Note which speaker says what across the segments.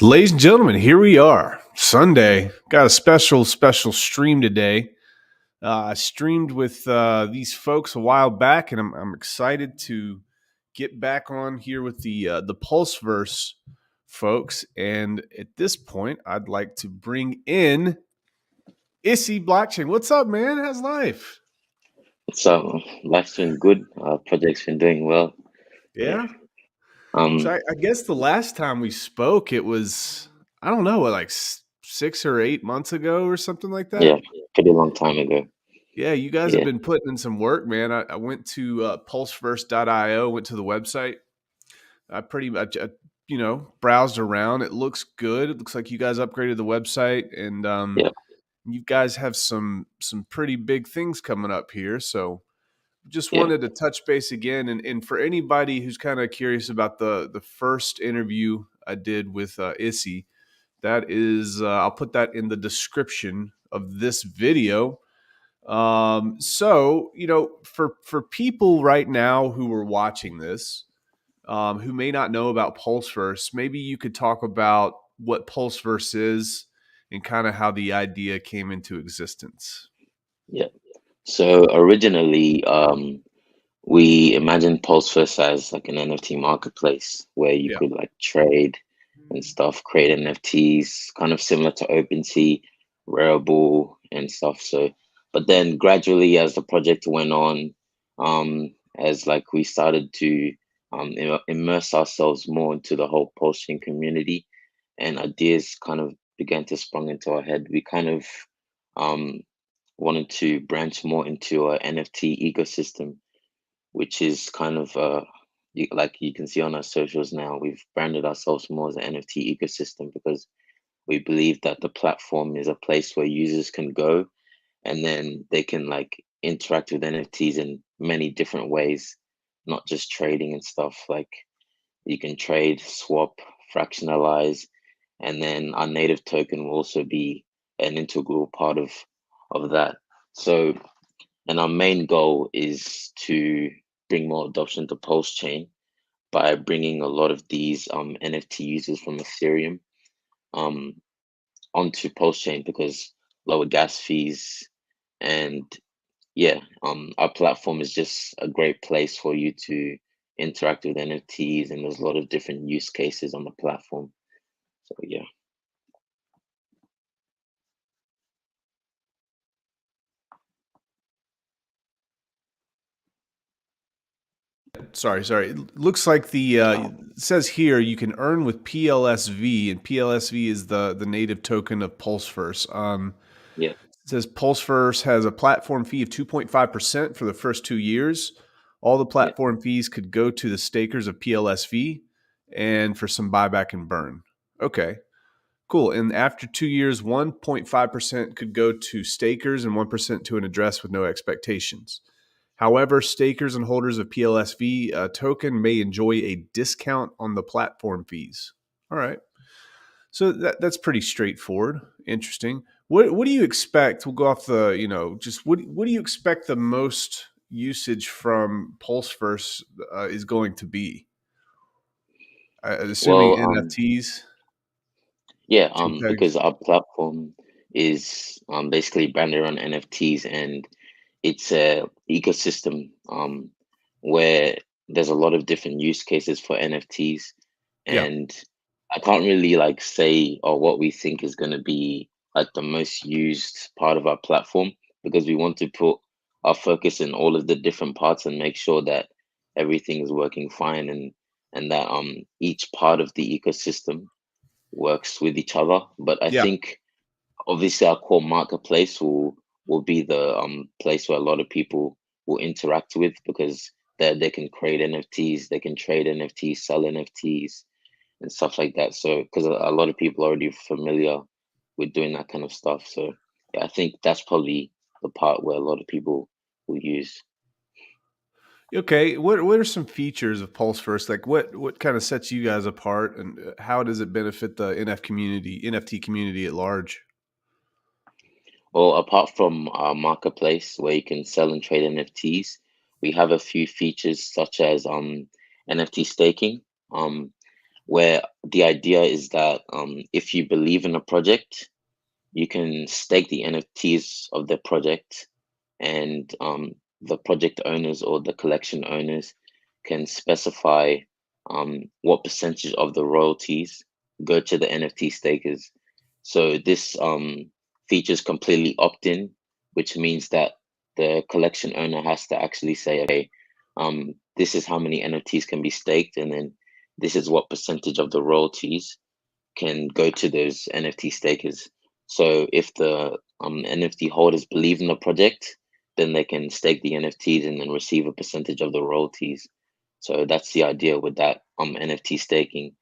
Speaker 1: Ladies and gentlemen, here we are. Sunday. Got a special stream today. I streamed with these folks a while back, and I'm excited to get back on here with the Pulseverse folks. And at this point, I'd like to bring in Issy Blockchain. What's up, man? How's life?
Speaker 2: So life's been good. Project's been doing well. Yeah.
Speaker 1: Yeah. So
Speaker 2: Um.
Speaker 1: I guess the last time we spoke, it was I don't know, like 6 or 8 months ago or something like
Speaker 2: Yeah.
Speaker 1: that.
Speaker 2: Pretty long time ago.
Speaker 1: Yeah, you guys have
Speaker 2: Yeah.
Speaker 1: been putting in some work, man. I went to pulseverse.io, went to the website. I pretty much, browsed around. It looks good. It looks like you guys upgraded the website, and
Speaker 2: Yeah.
Speaker 1: you guys have some pretty big things coming up here. So just
Speaker 2: Yeah.
Speaker 1: wanted to touch base again. And for anybody who's kind of curious about the first interview I did with Issy, that is, I'll put that in the description of this video. So for people right now who are watching this, who may not know about Pulseverse, maybe you could talk about what Pulseverse is and kind of how the idea came into existence.
Speaker 2: Yeah. So originally, we imagined Pulseverse as like an NFT marketplace where you
Speaker 1: Yeah.
Speaker 2: could like trade and stuff, create NFTs, kind of similar to OpenSea, Rarible and stuff. So, but then gradually as the project went on, as like we started to immerse ourselves more into the whole Pulsechain community, and ideas kind of began to sprung into our head, we kind of um, wanted to branch more into our NFT ecosystem, which is kind of like you can see on our socials now, we've branded ourselves more as an NFT ecosystem because we believe that the platform is a place where users can go and then they can like interact with NFTs in many different ways, not just trading and stuff. Like you can trade, swap, fractionalize, and then our native token will also be an integral part of that. So, and our main goal is to bring more adoption to Pulse Chain by bringing a lot of these NFT users from Ethereum um, onto Pulse Chain because lower gas fees and yeah, our platform is just a great place for you to interact with NFTs, and there's a lot of different use cases on the platform. So yeah,
Speaker 1: Sorry. It looks like it says here you can earn with PLSV, and PLSV is the native token of Pulseverse.
Speaker 2: yeah,
Speaker 1: It says Pulseverse has a platform fee of 2.5% for the first 2 years. All the
Speaker 2: yeah,
Speaker 1: platform fees could go to the stakers of PLSV and for some buyback and burn. Okay, cool. And after 2 years, 1.5% could go to stakers and 1% to an address with no expectations. However, stakers and holders of PLSV token may enjoy a discount on the platform fees. All right. So that's pretty straightforward. Interesting. What do you expect? We'll go off the just what do you expect the most usage from Pulseverse is going to be? Assuming
Speaker 2: well,
Speaker 1: NFTs,
Speaker 2: yeah,
Speaker 1: JPEGs.
Speaker 2: because our platform is basically branded around NFTs, and it's a ecosystem where there's a lot of different use cases for NFTs,
Speaker 1: Yeah,
Speaker 2: and I can't really like say or what we think is going to be like the most used part of our platform because we want to put our focus in all of the different parts and make sure that everything is working fine and that each part of the ecosystem works with each other. But I
Speaker 1: yeah,
Speaker 2: think obviously our core marketplace will be the place where a lot of people will interact with because they can create NFTs, they can trade NFTs, sell NFTs, and stuff like that. So because a lot of people are already familiar with doing that kind of stuff. So yeah, I think that's probably the part where a lot of people will use.
Speaker 1: okay. What are some features of Pulseverse? Like what kind of sets you guys apart, and how does it benefit the NFT community at large?
Speaker 2: Well, apart from our marketplace where you can sell and trade NFTs, we have a few features such as NFT staking. Um, where the idea is that if you believe in a project, you can stake the NFTs of the project, and the project owners or the collection owners can specify what percentage of the royalties go to the NFT stakers. So this features completely opt-in, which means that the collection owner has to actually say, okay, this is how many NFTs can be staked, and then this is what percentage of the royalties can go to those NFT stakers. So if the NFT holders believe in the project, then they can stake the NFTs and then receive a percentage of the royalties. So that's the idea with that NFT staking.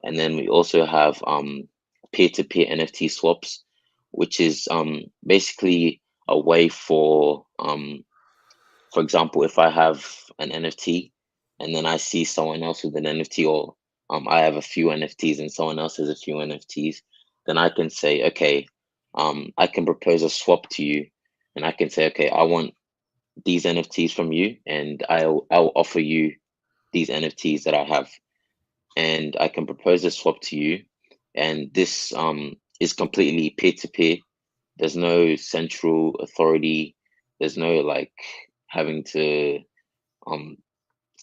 Speaker 2: And then we also have peer-to-peer NFT swaps, which is basically a way for example, if I have an NFT and then I see someone else with an NFT, or I have a few NFTs and someone else has a few NFTs, then I can say, okay, I can propose a swap to you, and I can say, okay, I want these NFTs from you, and I'll offer you these NFTs that I have, and I can propose a swap to you, and this is completely peer to peer. There's no central authority. There's no like having to um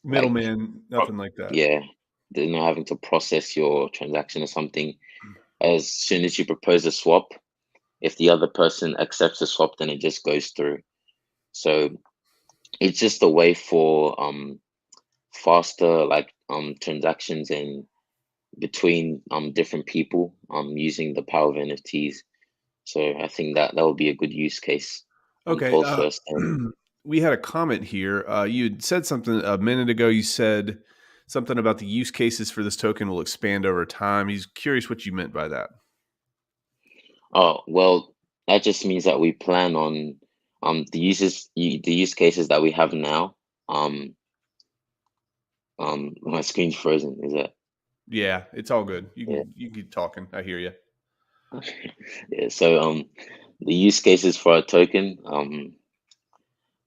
Speaker 2: like
Speaker 1: Middleman, nothing like that.
Speaker 2: yeah, there's no having to process your transaction or something. As soon as you propose a swap, if the other person accepts the swap, then it just goes through. So it's just a way for faster like transactions and between different people using the power of NFTs. So I think that that would be a good use case on
Speaker 1: Okay.
Speaker 2: Pulseverse. And
Speaker 1: We had a comment here. You had said something a minute ago. You said something about the use cases for this token will expand over time. He's curious what you meant by that.
Speaker 2: oh well, that just means that we plan on the use cases that we have now. My screen's frozen. Is that
Speaker 1: Yeah, it's all good.
Speaker 2: yeah?
Speaker 1: You can keep talking. I hear you.
Speaker 2: Yeah. So the use cases for our token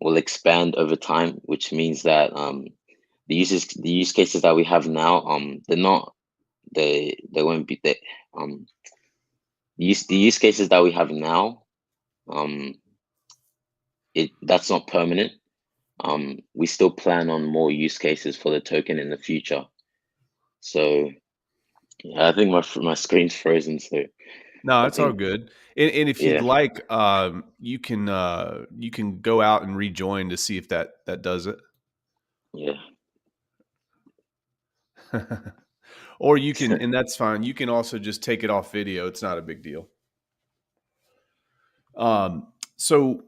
Speaker 2: will expand over time, which means that the use cases that we have now they're not they won't be the use cases that we have now um it that's not permanent. We still plan on more use cases for the token in the future. So yeah, I think my screen's frozen. So
Speaker 1: No,
Speaker 2: I
Speaker 1: it's all
Speaker 2: think
Speaker 1: good. And if you'd
Speaker 2: yeah,
Speaker 1: like, you can go out and rejoin to see if that does it.
Speaker 2: yeah.
Speaker 1: Or you can, and that's fine. You can also just take it off video. It's not a big deal. So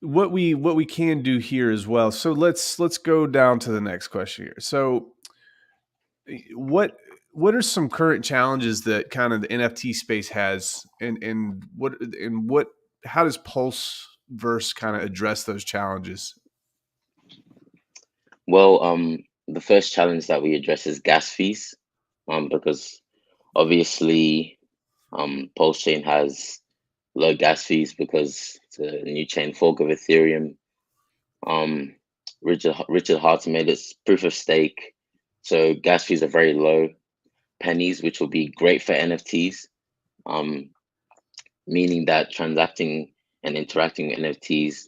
Speaker 1: what we can do here as well. So let's go down to the next question here. So what what are some current challenges that kind of the NFT space has, and what how does Pulseverse kind of address those challenges?
Speaker 2: Well, the first challenge that we address is gas fees, because obviously, Pulse Chain has low gas fees because it's a new chain fork of Ethereum. Um, Richard Hart's made its proof of stake, so gas fees are very low, pennies, which will be great for NFTs. Um, Meaning that transacting and interacting with NFTs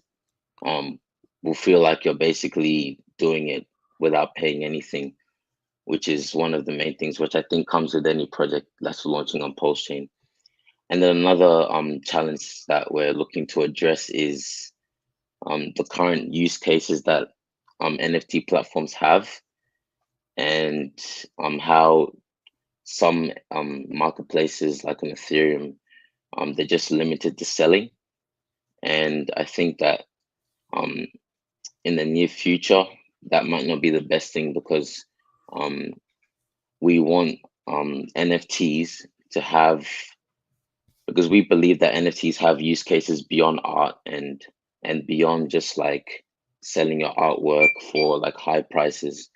Speaker 2: um will feel like you're basically doing it without paying anything, which is one of the main things which I think comes with any project that's launching on Pulse Chain. And then another challenge that we're looking to address is the current use cases that NFT platforms have, and how some marketplaces like on Ethereum, they're just limited to selling. And I think that um, in the near future, that might not be the best thing, because um, we want NFTs to have, because we believe that NFTs have use cases beyond art and beyond just like selling your artwork for like high prices.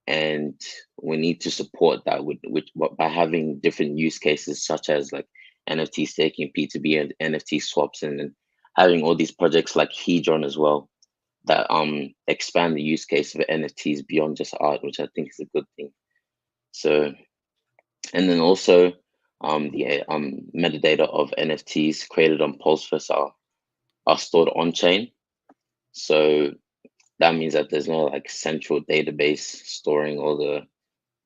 Speaker 2: And we need to support that with by having different use cases such as like NFT staking, P2B, and NFT swaps, and then having all these projects like Hedron as well that expand the use case of NFTs beyond just art, which I think is a good thing. So And then also the metadata of NFTs created on Pulseverse are stored on chain. So that means that there's no like central database storing all the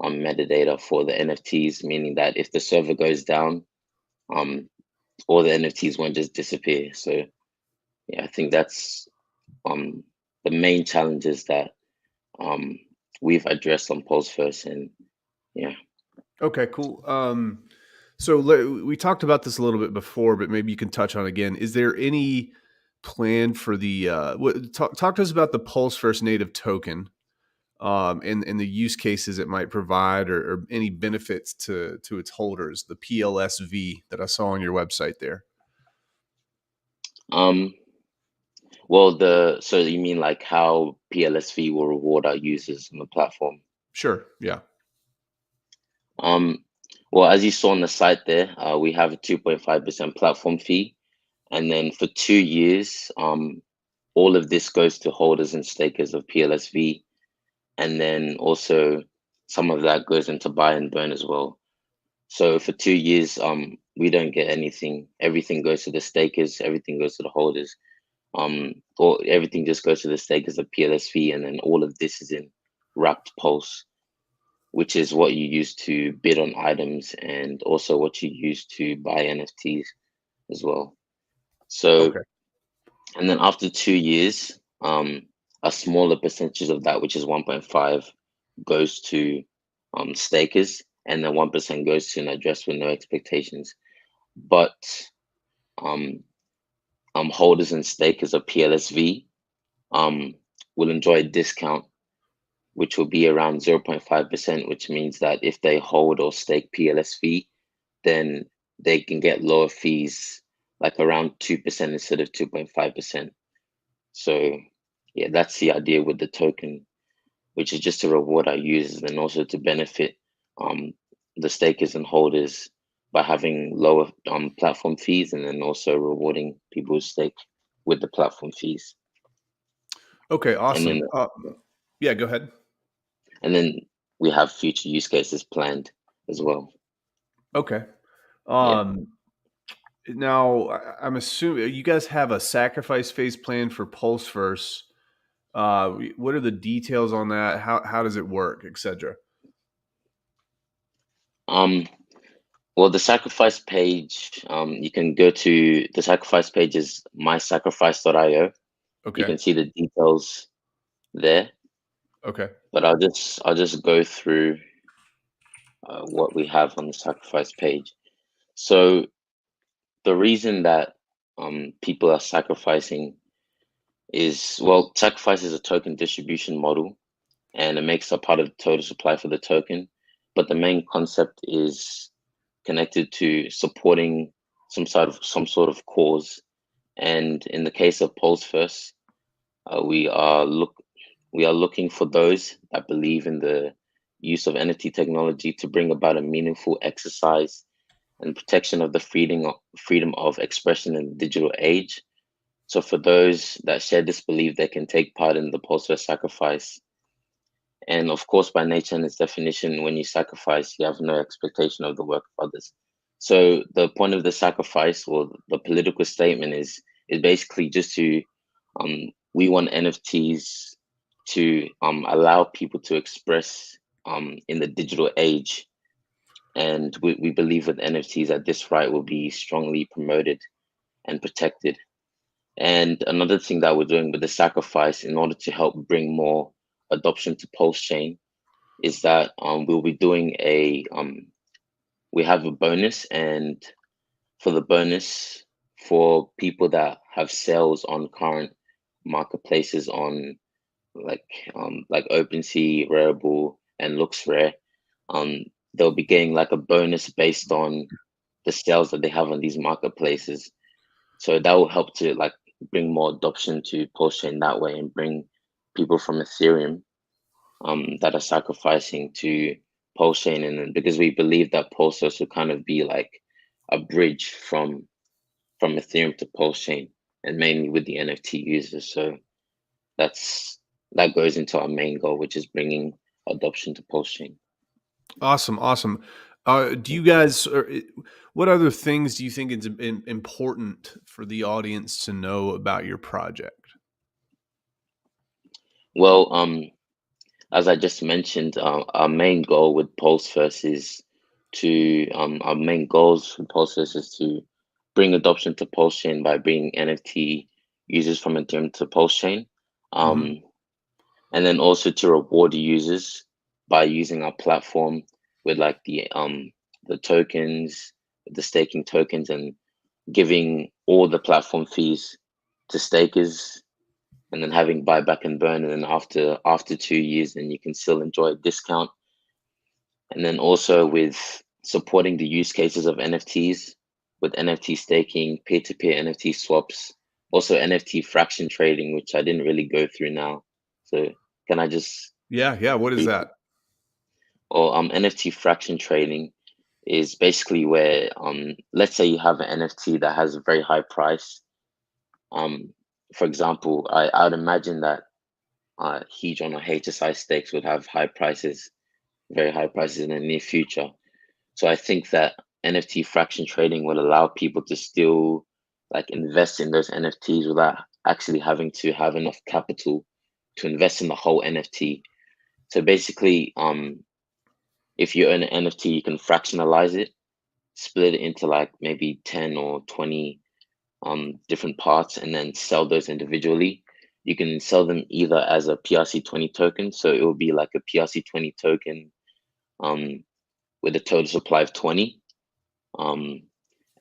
Speaker 2: metadata for the NFTs, meaning that if the server goes down, um, all the NFTs won't just disappear. So yeah, I think that's um, the main challenges that um, we've addressed on Pulseverse, and yeah.
Speaker 1: Okay, cool. So we talked about this a little bit before, but maybe you can touch on it again. Is there any plan for the talk to us about the Pulse First Native token, and the use cases it might provide, or any benefits to its holders, the PLSV that I saw on your website there.
Speaker 2: Um, well, the so you mean like how PLSV will reward our users on the platform?
Speaker 1: Sure. Yeah.
Speaker 2: Um, well, as you saw on the site there, we have a 2.5% platform fee, and then for 2 years, all of this goes to holders and stakers of PLSV, and then also some of that goes into buy and burn as well. So for 2 years, we don't get anything. Everything goes to the stakers. Everything goes to the holders. Or everything just goes to the stakers of PLSV, and then all of this is in wrapped pulse, which is what you use to bid on items and also what you use to buy NFTs as well. So,
Speaker 1: Okay.
Speaker 2: and then after 2 years, a smaller percentage of that, which is 1.5, goes to stakers, and then 1% goes to an address with no expectations. But um, holders and stakers of PLSV um, will enjoy a discount, which will be around 0.5%, which means that if they hold or stake PLSV, then they can get lower fees, like around 2% instead of 2.5%. So, yeah, that's the idea with the token, which is just to reward our users and also to benefit um, the stakers and holders by having lower platform fees, and then also rewarding people who stake with the platform fees.
Speaker 1: Okay.
Speaker 2: And then
Speaker 1: Awesome. Yeah. Go ahead.
Speaker 2: and then we have future use cases planned as well.
Speaker 1: Okay.
Speaker 2: Yeah.
Speaker 1: Um, Now, I'm assuming you guys have a sacrifice phase plan for Pulseverse. What are the details on that? How does it work, etc.?
Speaker 2: Um, well, the sacrifice page, you can go to the sacrifice page is mysacrifice.io. You
Speaker 1: Okay.
Speaker 2: can see the details there,
Speaker 1: Okay.
Speaker 2: but I'll just go through what we have on the sacrifice page. So the reason that people are sacrificing is, well, sacrifice is a token distribution model, and it makes up part of the total supply for the token. But the main concept is connected to supporting some sort of cause. And in the case of Pulseverse, uh, we are look we are looking for those that believe in the use of NFT technology to bring about a meaningful exercise and protection of the freedom of expression in the digital age. So for those that share this belief, they can take part in the Pulseverse sacrifice. And of course, by nature and its definition, when you sacrifice, you have no expectation of the work of others. So the point of the sacrifice, or the political statement, is basically just to we want NFTs to allow people to express in the digital age. And we believe with NFTs that this right will be strongly promoted and protected. And another thing that we're doing with the sacrifice in order to help bring more adoption to Pulse Chain is that we'll be doing we have a bonus, and for the bonus, for people that have sales on current marketplaces on like OpenSea, Rarible, and LooksRare, um, they'll be getting like a bonus based on the sales that they have on these marketplaces. So that will help to like bring more adoption to Pulse Chain that way, and bring people from Ethereum that are sacrificing to Pulse Chain, and then because we believe that Pulse will kind of be like a bridge from Ethereum to Pulse Chain, and mainly with the NFT users. So that's that goes into our main goal, which is bringing adoption to Pulse Chain.
Speaker 1: Awesome. Awesome. Do you guys? What other things do you think is important for the audience to know about your project?
Speaker 2: Well, as I just mentioned, our main goal with Pulseverse is to our main goals with Pulseverse is to bring adoption to Pulse Chain by bringing NFT users from Ethereum to Pulse Chain,
Speaker 1: Hmm.
Speaker 2: um, and then also to reward users by using our platform with like the tokens, the staking tokens, and giving all the platform fees to stakers, and then having buyback and burn, and then after 2 years, then you can still enjoy a discount. And then also with supporting the use cases of NFTs with NFT staking, peer-to-peer NFT swaps, also NFT fraction trading, which I didn't really go through now. So can I just
Speaker 1: Yeah, yeah. What is
Speaker 2: brief?
Speaker 1: that?
Speaker 2: Or NFT fraction trading is basically where let's say you have an NFT that has a very high price. Um, for example, I would imagine that Hedron or HSI stakes would have high prices, very high prices in the near future. So I think that NFT fraction trading will allow people to still like invest in those NFTs without actually having to have enough capital to invest in the whole NFT. So basically, if you own an NFT, you can fractionalize it, split it into like maybe 10 or 20 different parts, and then sell those individually. You can sell them either as a PRC20 token, so it will be like a PRC20 token um, with a total supply of 20. Um,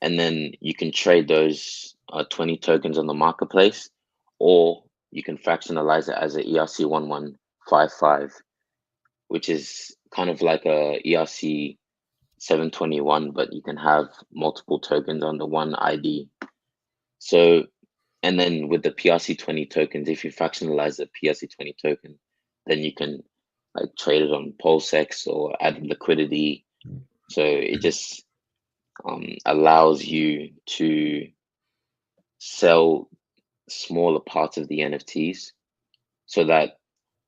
Speaker 2: and then you can trade those 20 tokens on the marketplace, or you can fractionalize it as a ERC1155, which is kind of like a ERC 721, but you can have multiple tokens under one ID. So, and then with the PRC20 tokens, if you fractionalize the PRC20 token, then you can like trade it on PulseX or add liquidity. So it just allows you to sell smaller parts of the NFTs so that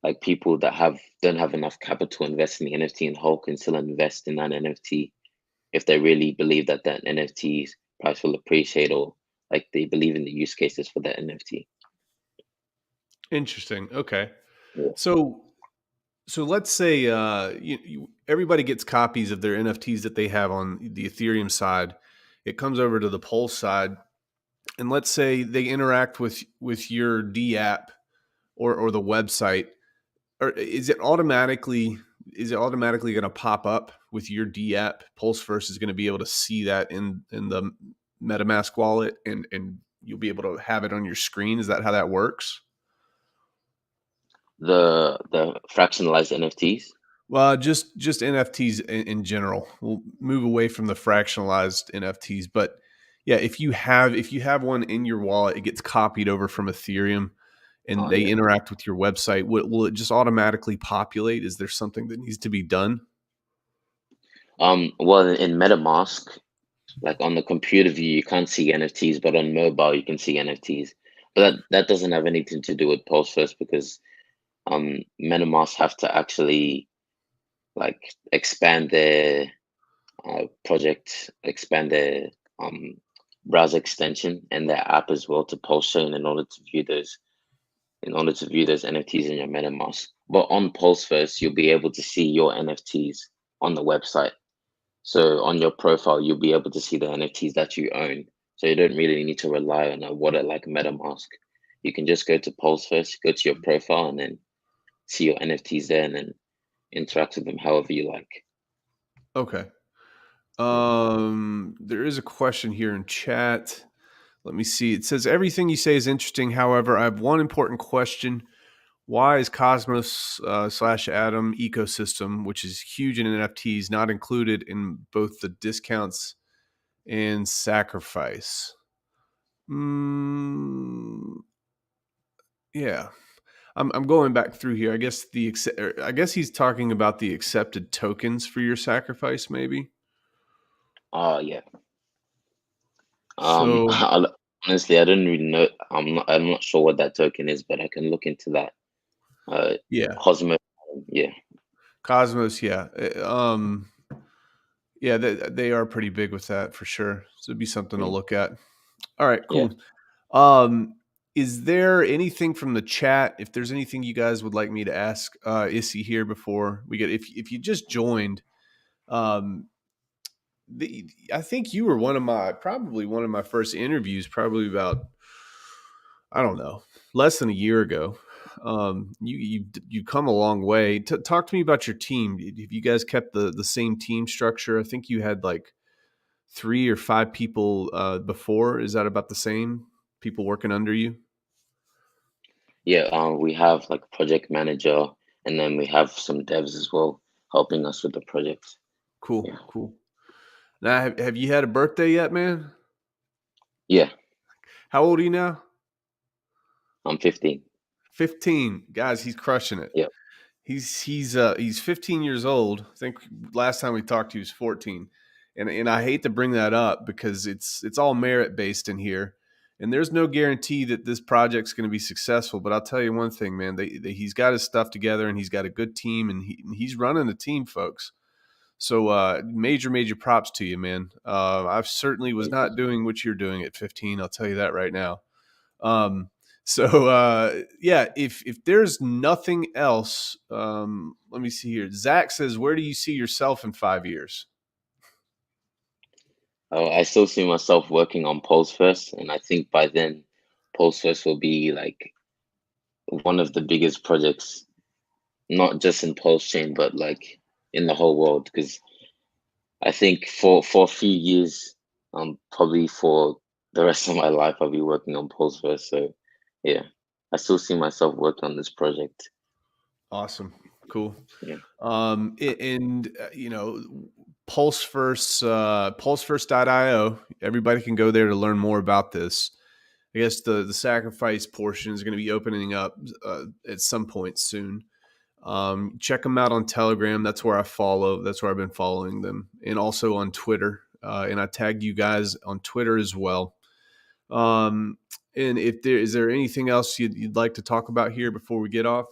Speaker 2: like people that have don't have enough capital to invest in the NFT in whole can still invest in that NFT if they really believe that that NFT's price will appreciate, or like they believe in the use cases for that NFT.
Speaker 1: Interesting. Okay.
Speaker 2: Yeah.
Speaker 1: So, let's say everybody gets copies of their NFTs that they have on the Ethereum side. It comes over to the Pulse side, and let's say they interact with your D app or the website. Or is it automatically going to pop up with your D app? Pulseverse is going to be able to see that in the MetaMask wallet, and you'll be able to have it on your screen. Is that how that works?
Speaker 2: The fractionalized NFTs.
Speaker 1: Well, just NFTs in general. We'll move away from the fractionalized NFTs, but yeah, if you have one in your wallet, it gets copied over from Ethereum, and
Speaker 2: Oh
Speaker 1: they
Speaker 2: yeah.
Speaker 1: interact with your website. Will it just automatically populate? Is there something that needs to be done?
Speaker 2: Well, in MetaMask, like on the computer view, you can't see NFTs, but on mobile you can see NFTs. But that doesn't have anything to do with Pulse First, because MetaMask have to actually like expand their project, expand their um, browser extension and their app as well to Pulse Chain in order to view those NFTs in your MetaMask. But on Pulse First, you'll be able to see your NFTs on the website. So on your profile, you'll be able to see the NFTs that you own. So you don't really need to rely on a wallet like MetaMask. You can just go to Pulse First, go to your profile, and then see your NFTs there, and then interact with them however you like.
Speaker 1: Okay.
Speaker 2: Yeah.
Speaker 1: There is a question here in chat. Let me see. It says everything you say is interesting. However, I have one important question. Why is Cosmos slash Atom ecosystem, which is huge in NFTs, not included in both the discounts and sacrifice? Mm, yeah, I'm going back through here. I guess I guess he's talking about the accepted tokens for your sacrifice, maybe.
Speaker 2: Oh yeah.
Speaker 1: So
Speaker 2: Honestly, I don't really know. I'm not sure what that token is, but I can look into that. Uh,
Speaker 1: yeah,
Speaker 2: Cosmo. Yeah.
Speaker 1: Cosmos. Yeah, Yeah, they are pretty big with that for sure. So it'd be something to
Speaker 2: Mm,
Speaker 1: look at. All right,
Speaker 2: yeah.
Speaker 1: cool. Um, is there anything from the chat? If there's anything you guys would like me to ask Issy here before we get, if you just joined, um, I think you were probably one of my first interviews, probably about, I don't know, less than a year ago. You come a long way. Talk to me about your team. Have you guys kept the same team structure? I think you had like 3 or 5 people before. Is that about the same people working under you?
Speaker 2: Yeah, we have like a project manager, and then we have some devs as well helping us with the projects.
Speaker 1: Cool,
Speaker 2: Yeah.
Speaker 1: cool. Now, have you had a birthday yet, man?
Speaker 2: Yeah,
Speaker 1: How old are you now?
Speaker 2: I'm 15.
Speaker 1: 15. Guys, he's crushing it.
Speaker 2: Yeah.
Speaker 1: He's 15 years old. I think last time we talked he was 14. And I hate to bring that up because it's all merit based in here. And there's no guarantee that this project's going to be successful, but I'll tell you one thing, man. He's got his stuff together and he's got a good team and he's running a team, folks. So major props to you, man. I certainly was
Speaker 2: Thank you.
Speaker 1: not doing what you're doing at 15. I'll tell you that right now. Um, so yeah, if there's nothing else, let me see here. Zach says, "Where do you see yourself in 5 years?"
Speaker 2: I still see myself working on Pulseverse, and I think by then, Pulseverse will be like one of the biggest projects, not just in Pulse chain, but like in the whole world. Because I think for a few years, probably for the rest of my life, I'll be working on Pulseverse. So yeah, I still see myself working on this project.
Speaker 1: Awesome, cool.
Speaker 2: Yeah.
Speaker 1: And Pulseverse, Pulseverse.io. Everybody can go there to learn more about this. I guess the sacrifice portion is going to be opening up at some point soon. Check them out on Telegram. That's where I follow. That's where I've been following them, and also on Twitter. And I tagged you guys on Twitter as well. Um, and if there is there anything else you'd like to talk about here before we get off?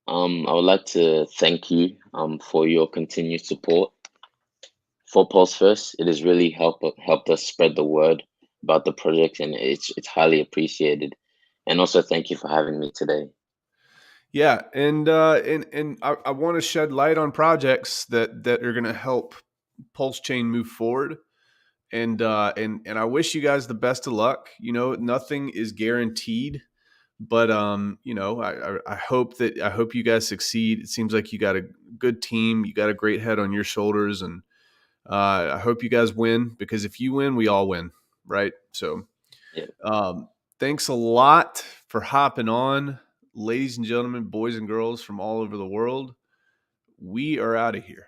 Speaker 2: I would like to thank you for your continued support for Pulseverse. It has really helped us spread the word about the project, and it's highly appreciated. And also, thank you for having me today.
Speaker 1: Yeah, and I want to shed light on projects that are going to help Pulse Chain move forward. And I wish you guys the best of luck. You know, nothing is guaranteed, but I hope you guys succeed. It seems like you got a good team. You got a great head on your shoulders, and I hope you guys win because if you win, we all win, right? So,
Speaker 2: Yeah.
Speaker 1: um, thanks a lot for hopping on, ladies and gentlemen, boys and girls from all over the world. We are out of here.